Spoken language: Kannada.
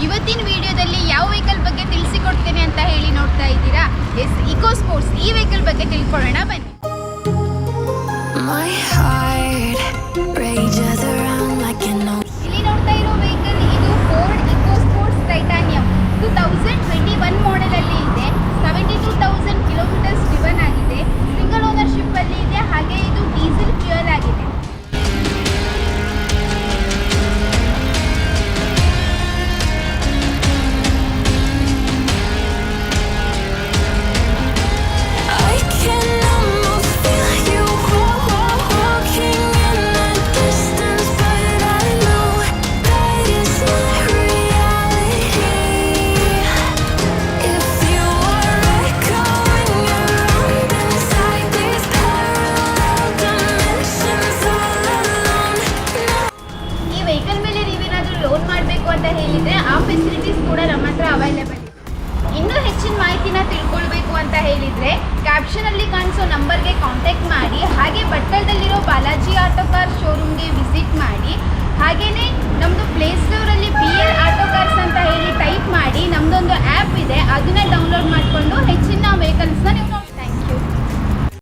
ಇವತ್ತಿನ ವಿಡಿಯೋದಲ್ಲಿ ಯಾವ ವೆಹಿಕಲ್ ಬಗ್ಗೆ ತಿಳಿಸಿಕೊಡ್ತೇನೆ ಅಂತ ಹೇಳಿ ನೋಡ್ತಾ ಇದ್ದೀರಾ. ಎಸ್, ಇಕೋ ಸ್ಪೋರ್ಟ್ಸ್ ಈ ವೆಹಿಕಲ್ ಬಗ್ಗೆ ತಿಳ್ಕೊಳ್ಳೋಣ ಬನ್ನಿ. ಇಲ್ಲಿ ನೋಡ್ತಾ ಇರೋ ವೆಹಿಕಲ್ ಇದು Ford eco sports titanium 2021 model ಅಲ್ಲಿ ಇದೆ. 72,000 ಕಿಲೋಮೀಟರ್ಸ್ ಡ್ರಿವನ್ ಆಗಿದೆ. ಸಿಂಗಲ್ ಓನರ್ಶಿಪ್ ಅಲ್ಲಿ ಇದೆ. ಹಾಗೆ ಇದು ಡೀಸೆಲ್ ಫ್ಯೂಯಲ್ ಆಗಿದೆ. ಲೋನ್ ಮಾಡಬೇಕು ಅಂತ ಹೇಳಿದರೆ ಆ ಫೆಸಿಲಿಟೀಸ್ ಕೂಡ ನಮ್ಮ ಹತ್ರ ಅವೈಲೇಬಲ್ ಇದೆ. ಇನ್ನೂ ಹೆಚ್ಚಿನ ಮಾಹಿತಿನ ತಿಳ್ಕೊಳ್ಬೇಕು ಅಂತ ಹೇಳಿದರೆ ಕ್ಯಾಪ್ಷನಲ್ಲಿ ಕಾಣಿಸೋ ನಂಬರ್ಗೆ ಕಾಂಟ್ಯಾಕ್ಟ್ ಮಾಡಿ. ಹಾಗೆ